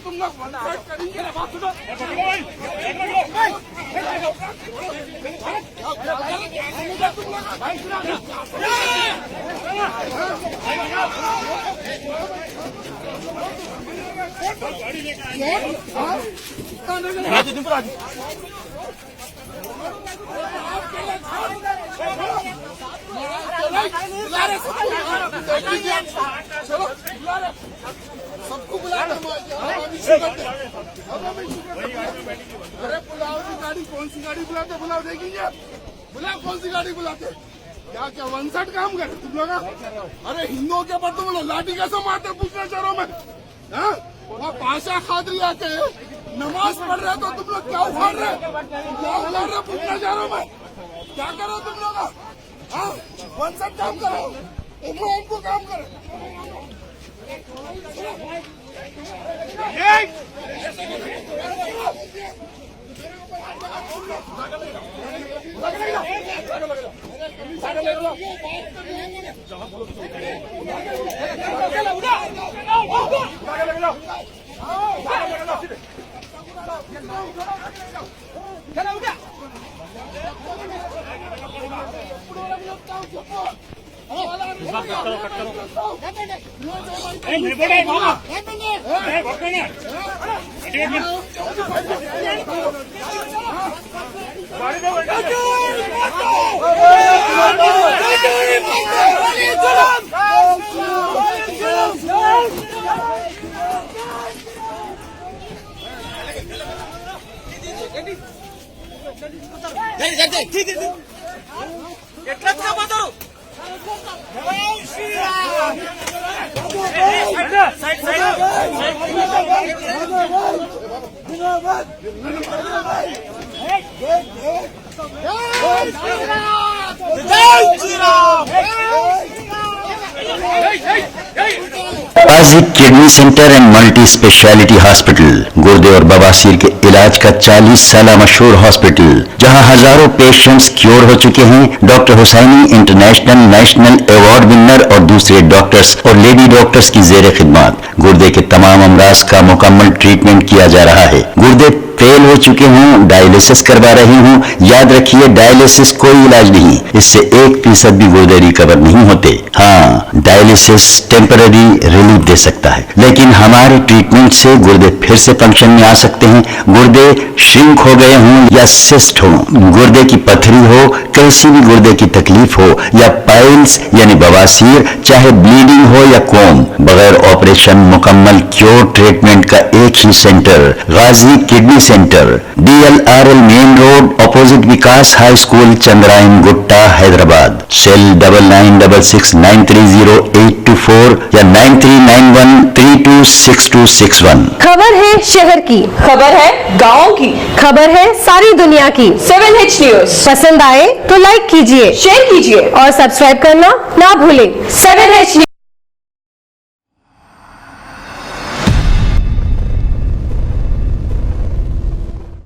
तुम लोग करेंगे ना, बात सुनो। सबको बुला अरे बुलाओ की गाड़ी, कौन सी गाड़ी बुलाते? बुलाओ देखेंगे, बुलाओ कौन सी गाड़ी बुलाते? क्या क्या 1 काम करे तुम लोग? अरे हिंदुओं के ऊपर तुम लोग लाठी कैसे मारते पूछना चाह रहा हूँ मैं। वहाँ पाशा खादरी आके नमाज पढ़ रहे तो तुम लोग क्या उखाड़ रहे, क्या उखाड़ रहे पूछना चाह रहा हूँ मैं। क्या करो तुम लोग? 1 काम करो, उनको काम करो। आजिक kidney centre and multi speciality hospital, गुर्दे और बवासीर के इलाज का 40 साल मशहूर हॉस्पिटल, जहां हजारों पेशेंट्स क्योर हो चुके हैं। Doctor Husaini international national award winner और दूसरे डॉक्टर्स और लेडी डॉक्टर्स की जेर खिदमत गुर्दे के तमाम अमराज का मुकम्मल ट्रीटमेंट किया जा रहा है। गुर्दे फेल हो चुके हों, डायलिसिस करवा रही हूँ, याद रखिए डायलिसिस कोई इलाज नहीं, इससे 1% भी गुर्दे रिकवर नहीं होते। हाँ, डायलिसिस टेम्पररी रिलीफ दे सकता है, लेकिन हमारे ट्रीटमेंट से गुर्दे फिर से फंक्शन में आ सकते हैं। गुर्दे श्रिंक हो गए हों या सिस्ट हो, गुर्दे की पथरी हो, कैसी भी गुर्दे की तकलीफ हो, या पाइल्स यानी बवासीर, चाहे ब्लीडिंग हो या कोम, बगैर ऑपरेशन मुकम्मल क्योर ट्रीटमेंट का एक ही centre, Ghazi kidney centre, DLRL main road, opposite Vikas high school, Chandrayan Gutta, Hyderabad. Cell 9966930824 या 9391326261। खबर है शहर की, खबर है गाँव की, खबर है सारी दुनिया की। 7H न्यूज पसंद आए तो लाइक कीजिए, शेयर कीजिए और सब्सक्राइब करना ना भूलें। 7H